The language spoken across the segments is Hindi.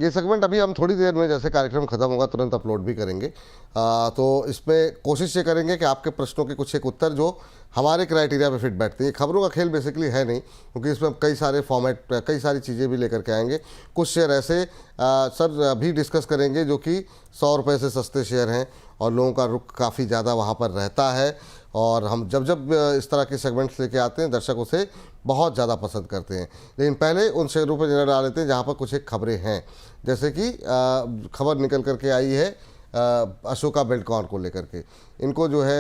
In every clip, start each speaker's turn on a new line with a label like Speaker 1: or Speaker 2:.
Speaker 1: ये सेगमेंट अभी हम थोड़ी देर में, जैसे कार्यक्रम खत्म होगा तुरंत अपलोड भी करेंगे। तो इसमें कोशिश ये करेंगे कि आपके प्रश्नों के कुछ एक उत्तर जो हमारे क्राइटेरिया पे फिट बैठते हैं। खबरों का खेल बेसिकली है नहीं, क्योंकि इसमें हम कई सारे फॉर्मेट, कई सारी चीज़ें भी लेकर के आएंगे। कुछ शेयर ऐसे सर भी डिस्कस करेंगे जो कि 100 रुपये से सस्ते शेयर हैं और लोगों का रुख काफ़ी ज़्यादा वहाँ पर रहता है, और हम जब जब इस तरह के सेगमेंट्स लेके आते हैं दर्शक उसे बहुत ज़्यादा पसंद करते हैं। लेकिन पहले उन शेयरों पर नज़र डाल लेते हैं जहाँ पर कुछ एक खबरें हैं। जैसे कि खबर निकल करके आई है अशोका बिल्डकॉन को लेकर के। इनको जो है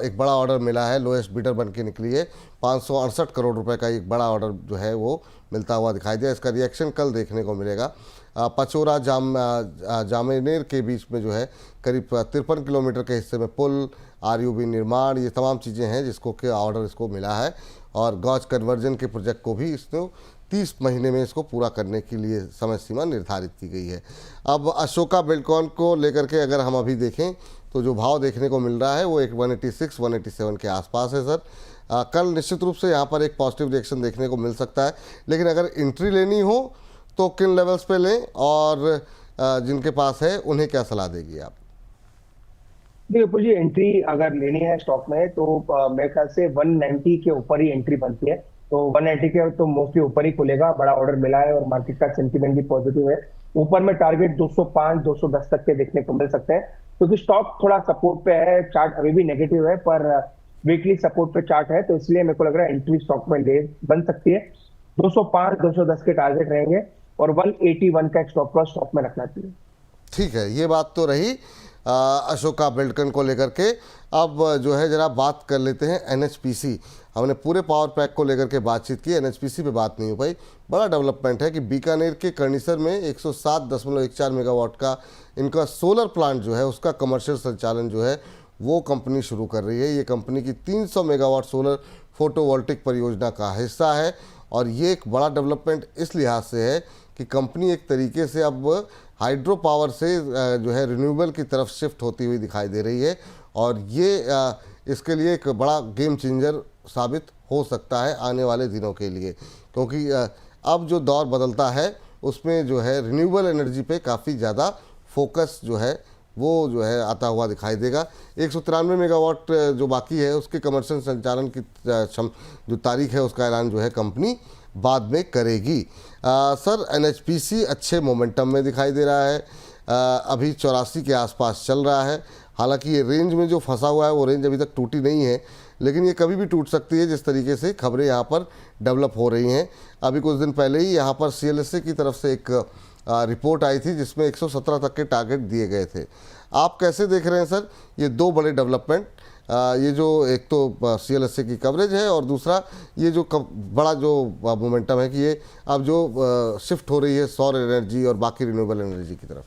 Speaker 1: एक बड़ा ऑर्डर मिला है, लोएस्ट बिडर बन के निकली है। 568 करोड़ रुपए का एक बड़ा ऑर्डर जो है वो मिलता हुआ दिखाई दिया। इसका रिएक्शन कल देखने को मिलेगा। पचोरा जामनेर के बीच में जो है करीब 53 किलोमीटर के हिस्से में पुल, आरयूबी निर्माण, ये तमाम चीज़ें हैं जिसको के ऑर्डर इसको मिला है। और गॉज कन्वर्जन के प्रोजेक्ट को भी इसने 30 महीने में इसको पूरा करने के लिए समय सीमा निर्धारित की गई है। अब अशोका बिल्डकॉन को लेकर के अगर हम अभी देखें तो जो भाव देखने को मिल रहा है वो एक 186 187 के आसपास है सर। कल निश्चित रूप से यहाँ पर एक पॉजिटिव रिएक्शन देखने को मिल सकता है, लेकिन अगर एंट्री लेनी हो तो किन लेवल्स पे लें, और जिनके पास है उन्हें क्या सलाह देगी आप?
Speaker 2: देखिए जी, एंट्री अगर लेनी है स्टॉक में तो मेरे ख्याल से 190 के ऊपर ही एंट्री बनती है। तो 190 के तो मोस्टली ऊपर ही खुलेगा। बड़ा ऑर्डर मिला है और मार्केट का सेंटीमेंट भी पॉजिटिव है। ऊपर में टारगेट 205 210 तक के देखने को मिल सकते हैं, क्योंकि स्टॉक थोड़ा सपोर्ट पे है। चार्ट अभी भी नेगेटिव है पर वीकली सपोर्ट पे चार्ट है, तो इसलिए मेरे को लग रहा है एंट्री स्टॉक में ले बन सकती है। 205 210 के टारगेट रहेंगे और 181 का एक स्टॉप लॉस स्टॉक में रखना चाहिए।
Speaker 1: ठीक है, ये बात तो रही अशोका बिल्डकॉन को लेकर के। अब जो है जरा बात कर लेते हैं एनएचपीसी। हमने पूरे पावर पैक को लेकर के बातचीत की, एनएचपीसी पे बात नहीं हो पाई। बड़ा डेवलपमेंट है कि बीकानेर के कर्णीसर में 107.14 मेगावाट का इनका सोलर प्लांट जो है उसका कमर्शियल संचालन जो है वो कंपनी शुरू कर रही है। ये कंपनी की 300 मेगावाट सोलर फोटोवोल्टिक परियोजना का हिस्सा है, और ये एक बड़ा डेवलपमेंट इस लिहाज से है कि कंपनी एक तरीके से अब हाइड्रो पावर से जो है रिन्यूएबल की तरफ शिफ्ट होती हुई दिखाई दे रही है, और ये इसके लिए एक बड़ा गेम चेंजर साबित हो सकता है आने वाले दिनों के लिए, क्योंकि अब जो दौर बदलता है उसमें जो है रिन्यूएबल एनर्जी पे काफ़ी ज़्यादा फोकस जो है वो जो है आता हुआ दिखाई देगा। 193 मेगावाट जो बाकी है उसके कमर्शियल संचालन की जो तारीख है उसका ऐलान जो है कंपनी बाद में करेगी। सर एनएचपीसी अच्छे मोमेंटम में दिखाई दे रहा है, अभी 84 के आसपास चल रहा है। हालांकि ये रेंज में जो फंसा हुआ है वो रेंज अभी तक टूटी नहीं है, लेकिन ये कभी भी टूट सकती है जिस तरीके से खबरें यहाँ पर डेवलप हो रही हैं। अभी कुछ दिन पहले ही यहाँ पर सीएलएसए की तरफ से एक रिपोर्ट आई थी जिसमें 117 तक के टारगेट दिए गए थे। आप कैसे देख रहे हैं सर ये दो बड़े डेवलपमेंट? ये जो एक तो सीएलएसए की कवरेज है और दूसरा ये जो बड़ा जो मोमेंटम है कि ये अब जो शिफ्ट हो रही है सौर एनर्जी और बाकी रिन्यूएबल एनर्जी की तरफ।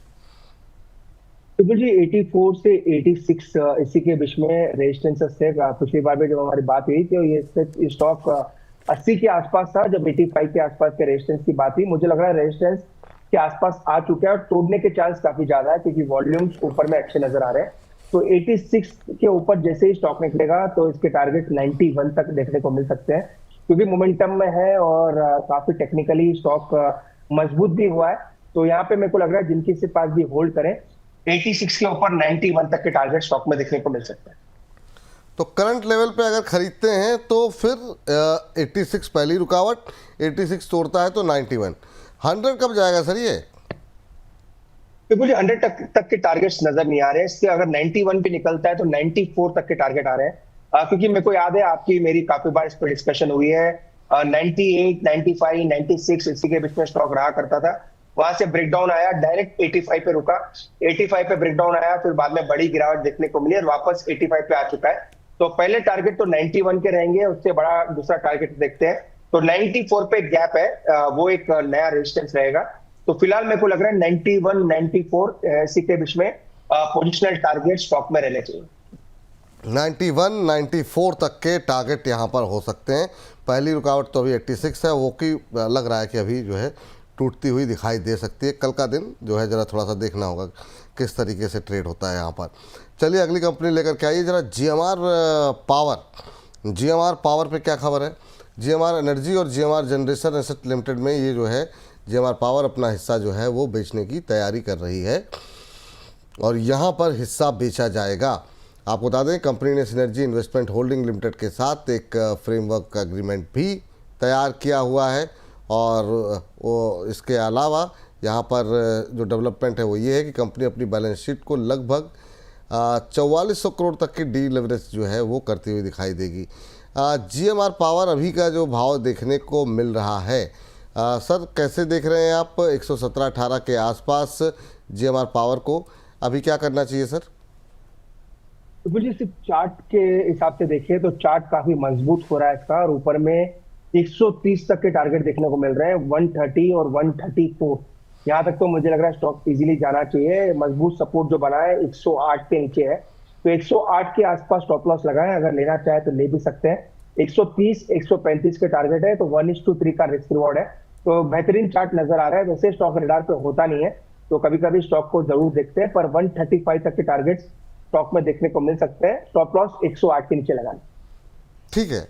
Speaker 2: तो जी 84 से 86 इसी के बीच में रेजिस्टेंस से पिछली बार भी जब हमारी बात हुई तो ये स्टॉक 80 के आसपास था। जब 85 के आसपास के रेजिस्टेंस की बात हुई, मुझे लग रहा है रेजिस्टेंस के आसपास आ चुका है और तोड़ने के चांस काफी ज्यादा है, क्योंकि वॉल्यूम्स ऊपर में अच्छे नजर आ रहे हैं। तो 86 के ऊपर जैसे ही स्टॉक निकलेगा तो इसके टारगेट 91 तक देखने को मिल सकते हैं, क्योंकि मोमेंटम में है और काफी टेक्निकली स्टॉक मजबूत भी हुआ है। तो यहाँ पे मेरे को लग रहा है जिनके से पास भी होल्ड करें 86 के ऊपर 91 तक के टारगेट स्टॉक में देखने को मिल सकता है।
Speaker 1: तो करंट लेवल पे अगर खरीदते हैं तो फिर 86 पहली रुकावट, 86 तोड़ता है तो 91, 100 कब जाएगा सर ये?
Speaker 2: बिल्कुल जी, 100 तक के टारगेट्स नजर नहीं आ रहे हैं। इससे अगर 91 पे निकलता है तो 94 तक के टारगेट आ रहे हैं, क्योंकि मेरे को याद है आपकी मेरी काफी बार इस पर डिस्कशन हुई है। 98 95 96 इसी के बीच में स्टॉक रहा करता था। वहां से ब्रेकडाउन आया, डायरेक्ट 85 पे रुका, 85 पे ब्रेकडाउन आया, फिर बाद में बड़ी गिरावट देखने को मिली और वापस 85 पे आ चुका है। तो पहले टारगेट तो 91 के रहेंगे, उससे बड़ा दूसरा टारगेट देखते हैं तो 94 पे गैप है, वो एक नया रेजिस्टेंस रहेगा। तो फिलहाल मेरे को लग रहा है 91 94 इसी के बीच में पोजिशनल टारगेट स्टॉक में रहने चाहिए।
Speaker 1: 91 94 तक के टारगेट यहाँ पर हो सकते हैं। पहली रुकावट तो अभी 86 है, वो की लग रहा है कि अभी जो है टूटती हुई दिखाई दे सकती है। कल का दिन जो है ज़रा थोड़ा सा देखना होगा किस तरीके से ट्रेड होता है यहाँ पर। चलिए अगली कंपनी लेकर के आइए ज़रा जीएमआर पावर। जीएमआर पावर पे क्या खबर है? जीएमआर एनर्जी और जीएमआर जनरेशन एसेट लिमिटेड में ये जो है GMR पावर अपना हिस्सा जो है वो बेचने की तैयारी कर रही है और यहाँ पर हिस्सा बेचा जाएगा। आपको बता दें कंपनी ने सिनर्जी इन्वेस्टमेंट होल्डिंग लिमिटेड के साथ एक फ्रेमवर्क का एग्रीमेंट भी तैयार किया हुआ है और वो इसके अलावा यहाँ पर जो डेवलपमेंट है वो ये है कि कंपनी अपनी बैलेंस शीट को लगभग 4400 करोड़ तक की डी लेवरेज जो है वो करती हुई दिखाई देगी। GMR पावर अभी का जो भाव देखने को मिल रहा है सर कैसे देख रहे हैं आप 117-18 के आसपास GMR पावर को अभी क्या करना चाहिए सर?
Speaker 2: तो जी सिर्फ चार्ट के हिसाब से देखिए तो चार्ट काफी मजबूत हो रहा है इसका और ऊपर में 130 तक के टारगेट देखने को मिल रहे हैं 130 और 134। यहाँ तक तो मुझे लग रहा है स्टॉक इजीली जाना चाहिए। मजबूत सपोर्ट जो बना है 108 के नीचे है तो 108 के आसपास स्टॉप लॉस लगाएं, अगर लेना चाहे तो ले भी सकते हैं। 130 135 के टारगेट है तो 1:3 का रिस्क रिवॉर्ड है तो बेहतरीन चार्ट नजर आ रहा है। वैसे स्टॉक रेडार पे होता नहीं है तो कभी कभी स्टॉक को जरूर देखते हैं, पर 135 तक के टारगेट स्टॉक में देखने को मिल सकते हैं। स्टॉप लॉस 108 के नीचे लगाना।
Speaker 1: ठीक है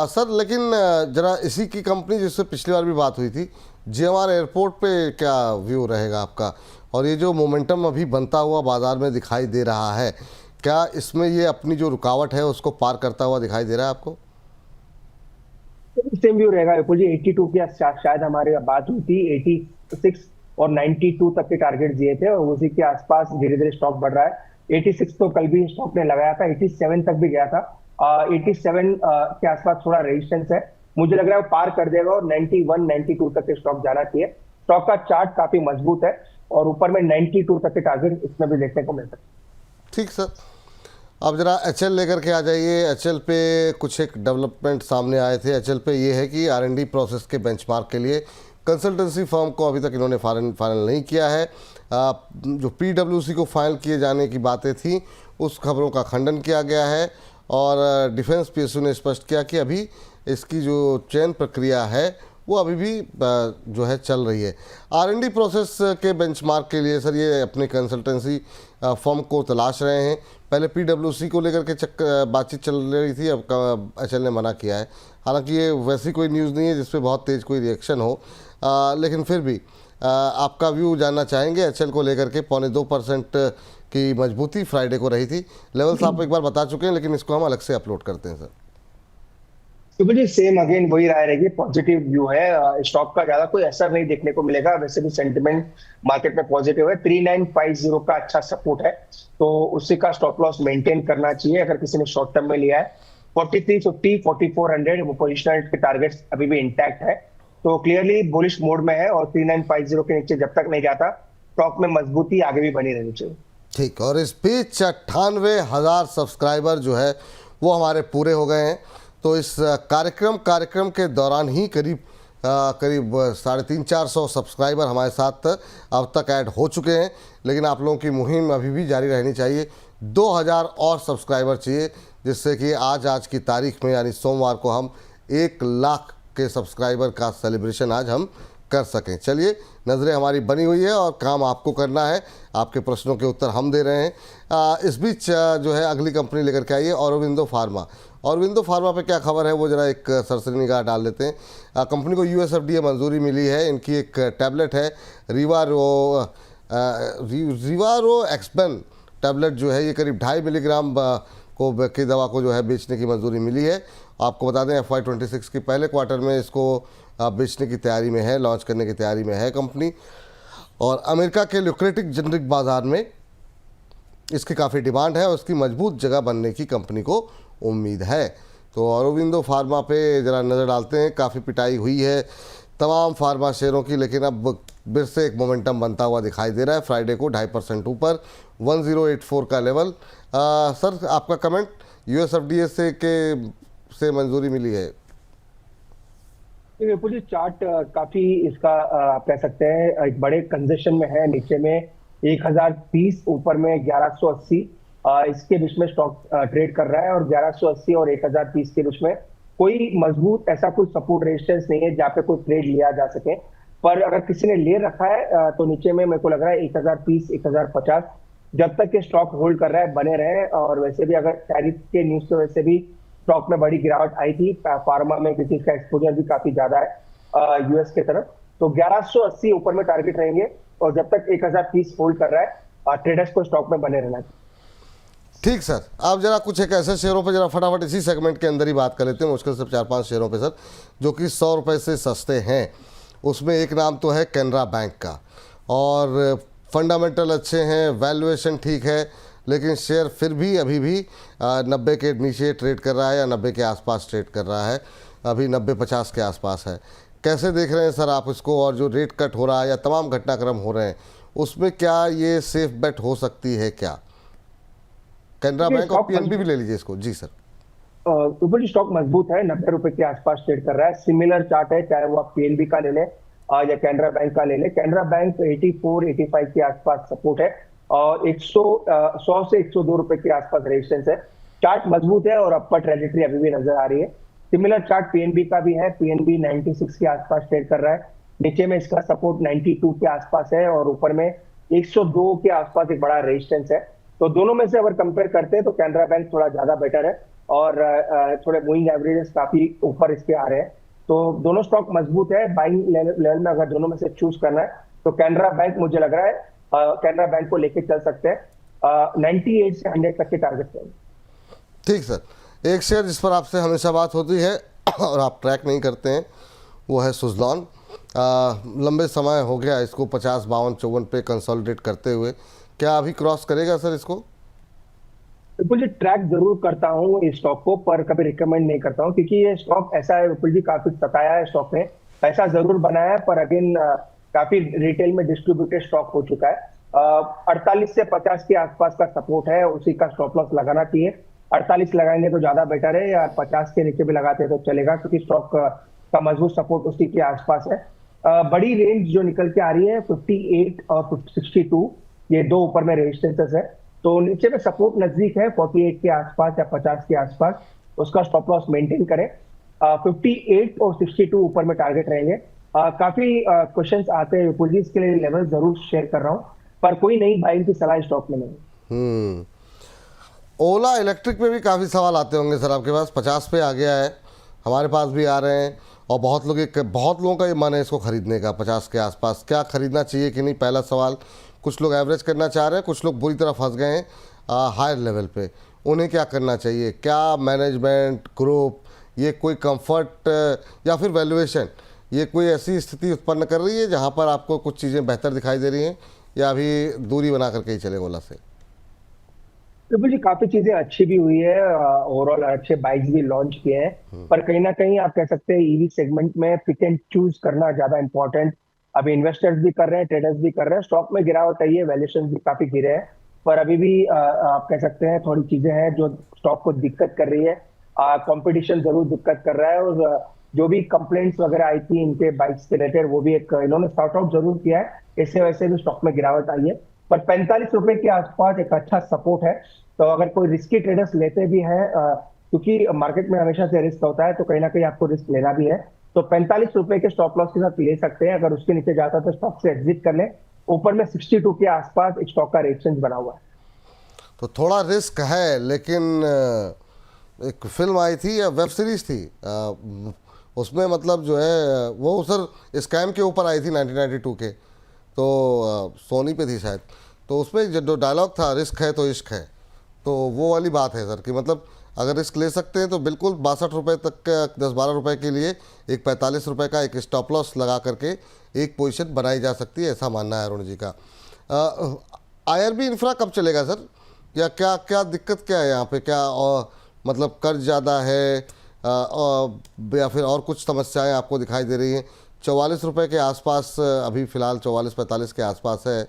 Speaker 1: सर, लेकिन जरा इसी की कंपनी जिससे पिछली बार भी बात हुई थी GMR एयरपोर्ट पे क्या व्यू रहेगा आपका? और ये जो मोमेंटम अभी बनता हुआ बाजार में दिखाई दे रहा है, क्या इसमें ये अपनी जो रुकावट है उसको पार करता हुआ दिखाई दे रहा है आपको?
Speaker 2: सेम व्यू रहेगा विपुल जी। 82 की शायद हमारी बात हुई थी, 86 और 92 तक के टारगेट दिए थे और उसी के आसपास धीरे धीरे स्टॉक बढ़ रहा है। 86 तो कल भी स्टॉक ने लगाया था, 87 तक भी गया था। 87 के आसपास थोड़ा रेजिस्टेंस है, मुझे लग रहा है वो पार कर देगा और 91 92 तक के स्टॉक जाना चाहिए। स्टॉक का चार्ट काफी मजबूत है और ऊपर में 92 तक के टारगेट इसमें भी देखने को मिल सकते हैं।
Speaker 1: ठीक सर, अब जरा HL लेकर के आ जाइए। HL पे कुछ एक डेवलपमेंट सामने आए थे। HL पे ये है कि R&D प्रोसेस के बेंचमार्क के लिए कंसल्टेंसी फर्म को अभी तक इन्होंने फाइनल नहीं किया है। जो PwC को फाइनल किए जाने की बातें थी उस खबरों का खंडन किया गया है और डिफेंस PSU ने स्पष्ट किया कि अभी इसकी जो चयन प्रक्रिया है वो अभी भी जो है चल रही है। R&D प्रोसेस के बेंचमार्क के लिए सर ये अपने कंसल्टेंसी फर्म को तलाश रहे हैं। पहले PwC को लेकर के बातचीत चल रही थी, अब HL ने मना किया है। हालांकि ये वैसी कोई न्यूज़ नहीं है जिस पे बहुत तेज़ कोई रिएक्शन हो, लेकिन फिर भी आपका व्यू जानना चाहेंगे HL को लेकर के। 0.25% की मजबूती फ्राइडे को रही थी। लेवल्स आप एक बार बता चुके हैं लेकिन इसको हम अलग से अपलोड करते हैं सर।
Speaker 2: तो मुझे सेम अगेन वही राय रहेगी, पॉजिटिव व्यू है। स्टॉक का ज्यादा कोई असर नहीं देखने को मिलेगा, वैसे भी सेंटिमेंट मार्केट में पॉजिटिव है। 3950 का अच्छा सपोर्ट है तो उसी का स्टॉप लॉस मेंटेन करना चाहिए अगर किसी ने शॉर्ट टर्म में लिया है। 4350 4400 वो पोजिशनल के टारगेट्स अभी भी इंटैक्ट है तो क्लियरली बुलिश मोड में है और 3950 के नीचे जब तक नहीं जाता स्टॉक में मजबूती आगे भी बनी रहनी चाहिए।
Speaker 1: ठीक, और इस बीच 98,000 सब्सक्राइबर जो है वो हमारे पूरे हो गए हैं। तो इस कार्यक्रम के दौरान ही करीब 350-400 सब्सक्राइबर हमारे साथ अब तक ऐड हो चुके हैं, लेकिन आप लोगों की मुहिम अभी भी जारी रहनी चाहिए। 2000 और सब्सक्राइबर चाहिए जिससे कि आज की तारीख में यानी सोमवार को हम 1 लाख के सब्सक्राइबर का सेलिब्रेशन आज हम कर सकें। चलिए, नज़रें हमारी बनी हुई है और काम आपको करना है, आपके प्रश्नों के उत्तर हम दे रहे हैं। इस बीच जो है अगली कंपनी लेकर के आइए, ऑरोबिंदो फार्मा। ऑरोबिंदो फार्मा पे क्या खबर है वो ज़रा एक सरसरी निगाह डाल लेते हैं। कंपनी को US FDA मंजूरी मिली है। इनकी एक टैबलेट है रिवारो एक्सपेन टैबलेट जो है ये करीब 2.5 मिलीग्राम की दवा को जो है बेचने की मंजूरी मिली है। आपको बता दें FY26 के पहले क्वार्टर में इसको बेचने की तैयारी में है, लॉन्च करने की तैयारी में है कंपनी। और अमेरिका के ल्यूक्रेटिक जेनरिक बाज़ार में इसकी काफ़ी डिमांड है और उसकी मजबूत जगह बनने की कंपनी को उम्मीद है। तो ऑरोबिंदो फार्मा पे ज़रा नज़र डालते हैं। काफ़ी पिटाई हुई है तमाम फार्मा शेयरों की, लेकिन अब फिर से एक मोमेंटम बनता हुआ दिखाई दे रहा है। फ्राइडे को 2.5% ऊपर 1084 का लेवल। सर आपका कमेंट, US FDA से मंजूरी मिली है।
Speaker 2: विपुल जी चार्ट काफी इसका आप कह सकते हैं एक बड़े कंजेशन में है। नीचे में 1030, ऊपर में 1180 इसके बीच में स्टॉक ट्रेड कर रहा है और 1180 और 1030 के बीच में कोई मजबूत ऐसा कोई सपोर्ट रेजिस्टेंस नहीं है जहाँ पे कोई ट्रेड लिया जा सके। पर अगर किसी ने ले रखा है तो नीचे में मेरे को लग रहा है 1030 1050 जब तक ये स्टॉक होल्ड कर रहा है बने रहे। और वैसे भी अगर टैरिफ के न्यूज से वैसे भी स्टॉक में बड़ी गिरावट आई थी फार्मा में, क्योंकि इसका एक्सपोजर भी काफी ज्यादा है US के तरफ। तो 1180 ऊपर में टारगेट रहेंगे, और जब तक 1030 होल्ड कर रहा है ट्रेडर्स को स्टॉक में बने रहना चाहिए।
Speaker 1: ठीक सर, आप जरा कुछ एक ऐसे शेयरों पे जरा फटाफट इसी सेगमेंट के अंदर ही बात कर लेते हैं, मुश्किल से 4-5 शेयरों पे सर, जो कि 100 रुपये से सस्ते हैं। उसमें एक नाम तो है कैनरा बैंक का, और फंडामेंटल अच्छे हैं, वैल्यूएशन ठीक है, लेकिन शेयर फिर भी अभी भी 90 के नीचे ट्रेड कर रहा है या 90 के आसपास ट्रेड कर रहा है, अभी 90-50 के आसपास है। कैसे देख रहे हैं सर आप इसको, और जो रेट कट हो रहा है या तमाम घटनाक्रम हो रहे हैं उसमें क्या ये सेफ बेट हो सकती है क्या? कैनरा बैंक और पीएनबी भी ले लीजिए इसको। जी सर।
Speaker 2: ऊपर स्टॉक मजबूत है, 90 रुपए के आसपास ट्रेड कर रहा है। सिमिलर चार्ट है, चाहे वो आप पीएनबी का ले लें या कैनरा बैंक का ले लें। कैनरा बैंक 84-85 के आसपास सपोर्ट है, और 100 से 102 रुपए के आसपास रेजिस्टेंस है। चार्ट मजबूत है और अपर ट्रेजेक्टरी अभी भी नजर आ रही है। सिमिलर चार्ट पीएनबी का भी है, पीएनबी 96 के आसपास ट्रेड कर रहा है। नीचे में इसका सपोर्ट 92 के आसपास है, और ऊपर में 102 के आसपास एक बड़ा रेजिस्टेंस है। तो दोनों में से अगर कंपेयर करते हैं तो कैनरा बैंक थोड़ा ज्यादा बेटर है, और थोड़े मूविंग एवरेजेस काफी ऊपर इसके आ रहे हैं। तो दोनों स्टॉक मजबूत है। बाइंग लेवल में अगर दोनों में से चूज करना है तो कैनरा बैंक मुझे लग रहा है, कैनरा बैंक को लेके चल सकते हैं। 98 से 100 तक के टारगेट पे।
Speaker 1: ठीक सर, एक शेयर जिस पर आपसे हमेशा बात होती है और आप ट्रैक नहीं करते हैं वो है सुज़लॉन। लंबे समय हो गया इसको 50, 52, 54 पे कंसोलिडेट करते हुए, क्या अभी क्रॉस करेगा सर इसको?
Speaker 2: विपुल जी, ट्रैक जरूर करता हूँ इस स्टॉक को, पर कभी रिकमेंड नहीं करता हूँ, क्योंकि ये स्टॉक ऐसा है विपुल जी, काफी सताया है स्टॉक ने। पैसा जरूर बनाया है, पर अगेन काफी रिटेल में डिस्ट्रीब्यूटेड स्टॉक हो चुका है। 48 से 50 के आसपास का सपोर्ट है, उसी का स्टॉप लॉस लगाना चाहिए। 48 लगाएंगे तो ज्यादा बेटर है, या 50 के नीचे भी लगाते तो चलेगा, क्योंकि स्टॉक का मजबूत सपोर्ट उसी के आसपास है। बड़ी रेंज जो निकल के आ रही है 58 और 62, ये दो ऊपर में रेजिस्टेंसेस है। तो नीचे में सपोर्ट नजदीक है 48 के आसपास या 50 के आसपास, उसका स्टॉप लॉस मेंटेन करें। 58 और 62 ऊपर में टारगेट रहेंगे। काफी क्वेश्चंस आते हैं विपुल जी, इसके लिए लेवल जरूर शेयर कर रहा हूं, पर कोई नई बाइंग की सलाह स्टॉक में नहीं।
Speaker 1: ओला इलेक्ट्रिक में भी काफ़ी सवाल आते होंगे सर आपके पास, 50 पे आ गया है, हमारे पास भी आ रहे हैं, और बहुत लोगों का ये मन है इसको खरीदने का 50 के आसपास। क्या खरीदना चाहिए कि नहीं, पहला सवाल। कुछ लोग एवरेज करना चाह रहे हैं, कुछ लोग बुरी तरह फंस गए हैं हायर लेवल पे, उन्हें क्या करना चाहिए? क्या मैनेजमेंट, ग्रुप, ये कोई कंफर्ट या फिर वैल्यूएशन, ये कोई ऐसी स्थिति उत्पन्न कर रही है जहां पर आपको कुछ चीज़ें बेहतर दिखाई दे रही हैं, या अभी दूरी बना करके ही चले ओला से?
Speaker 2: विपुल जी, काफी चीजें अच्छी भी हुई है, ओवरऑल अच्छे बाइक्स भी लॉन्च किए हैं, पर कहीं ना कहीं आप कह सकते हैं ईवी सेगमेंट में पिक एंड चूज करना ज्यादा इंपॉर्टेंट। अभी इन्वेस्टर्स भी कर रहे हैं, ट्रेडर्स भी कर रहे हैं, स्टॉक में गिरावट आई है, वैल्यूएशन भी काफी गिरे हैं, पर अभी भी आप कह सकते हैं थोड़ी चीजें हैं जो स्टॉक को दिक्कत कर रही है। कंपटीशन जरूर दिक्कत कर रहा है, और जो भी कंप्लेंट्स वगैरह आई थी इनके बाइक्स के रिलेटेड, वो भी एक इन्होंने सॉर्ट आउट जरूर किया है, इससे वैसे भी स्टॉक में गिरावट आई है। पर 45 रुपए के आसपास एक अच्छा सपोर्ट है। तो अगर कोई रिस्की ट्रेडर्स लेते भी हैं, क्योंकि मार्केट में हमेशा से रिस्क होता है, तो कहीं ना कहीं आपको रिस्क लेना भी है, तो 45 रुपए के स्टॉप लॉस के साथ ले सकते हैं। अगर उसके नीचे जाता है तो स्टॉक से एग्जिट कर लें। ऊपर में 62 के आसपास एक स्टॉक का रेजिस्टेंस बना हुआ है।
Speaker 1: तो थोड़ा रिस्क है, लेकिन एक फिल्म आई थी या वेब सीरीज थी, उसमें मतलब जो है वो सर स्कैम के ऊपर आई थी 1992 के, तो सोनी पे थी शायद, तो उसमें जो डायलॉग था, रिस्क है तो इश्क है, तो वो वाली बात है सर कि मतलब अगर रिस्क ले सकते हैं तो बिल्कुल 62 रुपये तक का 10-12 रुपये के लिए एक 45 रुपये का एक स्टॉप लॉस लगा करके एक पोजीशन बनाई जा सकती है, ऐसा मानना है अरुण जी का। IRB इंफ्रा कब चलेगा सर, या क्या क्या दिक्कत क्या है यहाँ पे? क्या मतलब कर्ज ज़्यादा है, या फिर और कुछ समस्याएं आपको दिखाई दे रही हैं? 44 रुपये के आसपास अभी फ़िलहाल 44-45 के आसपास है,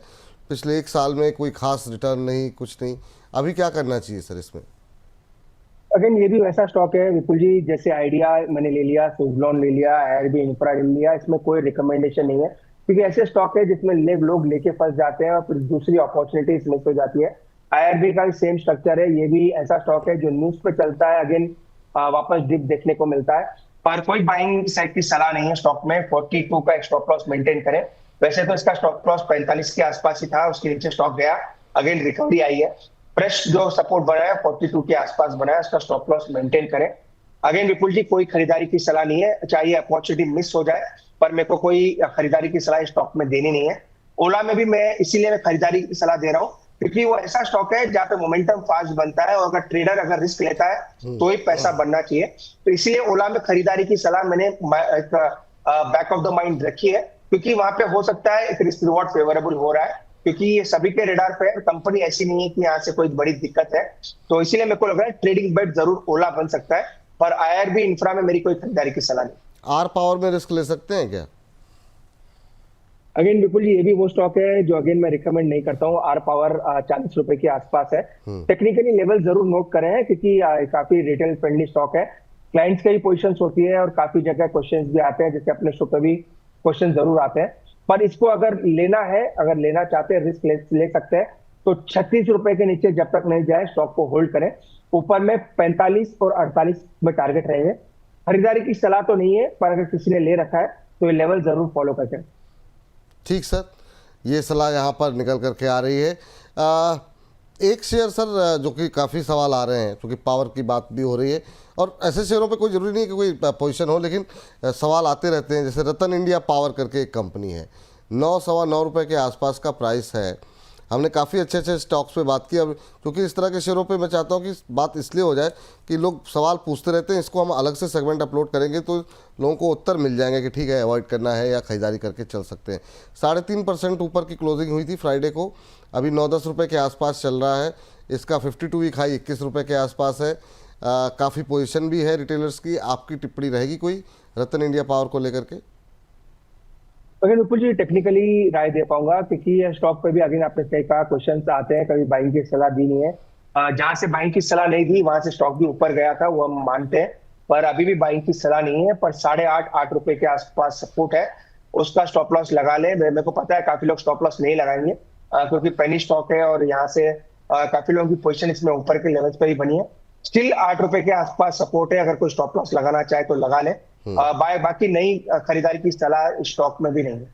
Speaker 1: पिछले एक साल में कोई खास रिटर्न नहीं, कुछ नहीं, अभी क्या करना चाहिए सर इसमें?
Speaker 2: अगेन ये भी वैसा स्टॉक है विपुल जी, जैसे आइडिया मैंने ले लिया, सुज़लॉन ले लिया, IRB इंफ्रा ले लिया, इसमें कोई रिकमेंडेशन नहीं है, क्योंकि ऐसे स्टॉक है जिसमें लोग लेके फंस जाते हैं और फिर दूसरी अपॉर्चुनिटीज मिस हो जाती है। IRB का भी सेम स्ट्रक्चर है, ये भी ऐसा स्टॉक है जो न्यूज पे चलता है, अगेन वापस डिप देखने को मिलता है, पर कोई बाइंग साइड की सलाह नहीं है स्टॉक में। 42 का एक स्टॉप लॉस मेंटेन करें। वैसे तो इसका स्टॉप लॉस 45 के आसपास ही था, उसके नीचे स्टॉक गया, अगेन रिकवरी आई है। फ्रेश जो सपोर्ट बना है 42 के आसपास बना है, उसका स्टॉप लॉस मेंटेन करें। अगेन विपुल जी, कोई खरीदारी की सलाह नहीं है, चाहिए अपॉर्चुनिटी मिस हो जाए पर मेरे को कोई खरीदारी की सलाह स्टॉक में देनी नहीं है। ओला में भी मैं इसीलिए मैं खरीदारी की सलाह दे रहा हूँ क्योंकि वो ऐसा स्टॉक है जहाँ पे मोमेंटम फास्ट बनता है और अगर ट्रेडर अगर रिस्क लेता है तो ही पैसा बनना चाहिए। तो इसीलिए ओला में खरीदारी की सलाह मैंने एक बैक ऑफ द माइंड रखी है क्योंकि वहां पे हो सकता है एक रिस्क रिवॉर्ड फेवरेबल हो रहा है क्योंकि ये सभी के रेडार पे है। कंपनी ऐसी नहीं है कि यहाँ से कोई बड़ी दिक्कत है, तो इसीलिए मेरे को लग रहा है ट्रेडिंग बेट जरूर ओला बन सकता है, पर आईआरबी इंफ्रा में मेरी कोई खरीदारी की सलाह नहीं।
Speaker 1: आर पावर में रिस्क ले सकते हैं क्या?
Speaker 2: अगेन विपुल जी, ये भी वो स्टॉक है जो अगेन मैं रिकमेंड नहीं करता हूँ। आर पावर 40 रुपए के आसपास है। टेक्निकली लेवल जरूर नोट करें हैं क्योंकि काफी रिटेल फ्रेंडली स्टॉक है। क्लाइंट्स की पोजीशंस होती है और काफी जगह क्वेश्चंस भी आते हैं, जैसे अपने शो पे भी क्वेश्चन जरूर आते हैं। पर इसको अगर लेना है, अगर लेना चाहते हैं, रिस्क ले सकते हैं तो 36 रुपए के नीचे जब तक नहीं जाए स्टॉक को होल्ड करें। ऊपर में 45 और 48 में टारगेट रहेंगे। खरीदारी की सलाह तो नहीं है, पर अगर किसी ने ले रखा है तो ये लेवल जरूर फॉलो करें।
Speaker 1: ठीक सर, ये सलाह यहाँ पर निकल करके आ रही है। एक शेयर सर जो कि काफ़ी सवाल आ रहे हैं क्योंकि पावर की बात भी हो रही है और ऐसे शेयरों पे कोई ज़रूरी नहीं है कि कोई पोजीशन हो, लेकिन सवाल आते रहते हैं। जैसे रतन इंडिया पावर करके एक कंपनी है, 9-9.25 रुपये के आसपास का प्राइस है। हमने काफ़ी अच्छे अच्छे स्टॉक्स पे बात की। अब क्योंकि इस तरह के शेयरों पे मैं चाहता हूँ कि बात इसलिए हो जाए कि लोग सवाल पूछते रहते हैं, इसको हम अलग से सेगमेंट अपलोड करेंगे तो लोगों को उत्तर मिल जाएंगे कि ठीक है अवॉइड करना है या खरीदारी करके चल सकते हैं। 3.5% ऊपर की क्लोजिंग हुई थी फ्राइडे को, अभी 9-10 रुपये के आसपास चल रहा है। इसका 52 वीक हाई 21 रुपये के आसपास है। काफ़ी पोजीशन भी है रिटेलर्स की। आपकी टिप्पणी रहेगी कोई रतन इंडिया पावर को लेकर के?
Speaker 2: अगर विपुल जी टेक्निकली राय दे पाऊंगा क्योंकि ये स्टॉक पे भी अगेन आपने सही कहा क्वेश्चंस आते हैं, कभी बाइंग की सलाह दी नहीं है। जहां से बाइंग की सलाह नहीं दी वहां से स्टॉक भी ऊपर गया था, वो हम मानते हैं, पर अभी भी बाइंग की सलाह नहीं है। पर 8.5-8 रुपए के आसपास सपोर्ट है, उसका स्टॉप लॉस लगा ले। मेरे को पता है काफी लोग स्टॉप लॉस नहीं लगाएंगे क्योंकि पेनी स्टॉक है और यहाँ से काफी लोगों की पोजिशन इसमें ऊपर के लेवल्स पे ही बनी है। स्टिल 8 रुपए के आसपास सपोर्ट है, अगर कोई स्टॉप लॉस लगाना चाहे तो लगा ले। बाकी नई खरीदारी की सलाह स्टॉक में भी नहीं है।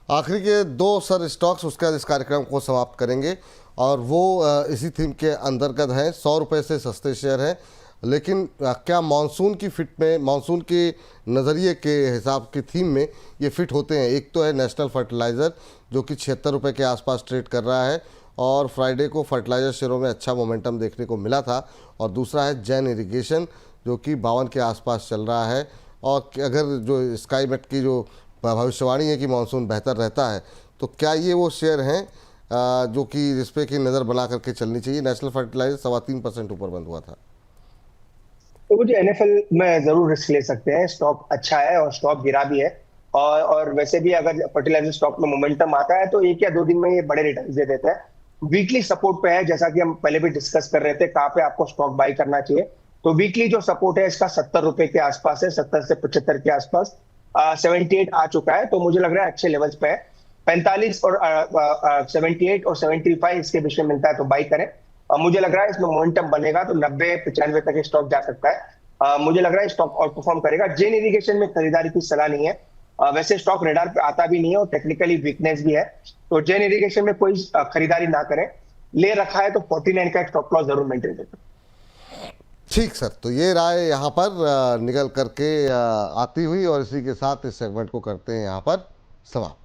Speaker 1: आखिरी के 2 सर स्टॉक्स, उसके बाद इस कार्यक्रम को समाप्त करेंगे और वो इसी थीम के अंतर्गत हैं। 100 रुपये से सस्ते शेयर हैं, लेकिन क्या मानसून की फिट में, मानसून के नज़रिए के हिसाब की थीम में ये फिट होते हैं? एक तो है नेशनल फर्टिलाइज़र जो कि 76 रुपये के आसपास ट्रेड कर रहा है और फ्राइडे को फर्टिलाइज़र शेयरों में अच्छा मोमेंटम देखने को मिला था। और दूसरा है जैन इरिगेशन जो कि 52 के आसपास चल रहा है। और अगर जो स्काई मेट की जो भविष्यवाणी है कि मानसून बेहतर रहता है, तो क्या ये वो शेयर हैं जो कि जिस पे की नज़र बना करके चलनी चाहिए? नेशनल फर्टिलाइजर 3.25% ऊपर बंद हुआ था।
Speaker 2: तो मुझे एनएफएल में जरूर रिस्क ले सकते हैं, स्टॉक अच्छा है और स्टॉक गिरा भी है। और वैसे भी अगर फर्टिलाइजर स्टॉक में मोमेंटम आता है तो 1 या 2 दिन में ये बड़े रिटर्न दे देता है। वीकली सपोर्ट पे है, जैसा कि हम पहले भी डिस्कस कर रहे थे कहाँ पे आपको स्टॉक बाई करना चाहिए। तो वीकली जो सपोर्ट है इसका 70 रुपए के आसपास है, 70 से 75 के आसपास। 78 आ चुका है, तो मुझे लग रहा है अच्छे लेवल्स पे है। 45 और 78 और 75 इसके बीच में मिलता है तो बाई करें। मुझे लग रहा है इसमें मोमेंटम बनेगा तो 90-95 तक स्टॉक जा सकता है। मुझे लग रहा है स्टॉक आउट परफॉर्म करेगा। जेन इरिगेशन में खरीदारी की सलाह नहीं है, वैसे स्टॉक रेडार पे आता भी नहीं है और टेक्निकली वीकनेस भी है, तो जेन इरिगेशन में कोई खरीदारी ना करें। ले रखा है तो 49 का स्टॉप लॉस जरूर मेंटेन करें।
Speaker 1: ठीक सर, तो ये राय यहाँ पर निकल करके आती हुई और इसी के साथ इस सेगमेंट को करते हैं यहाँ पर समाप्त।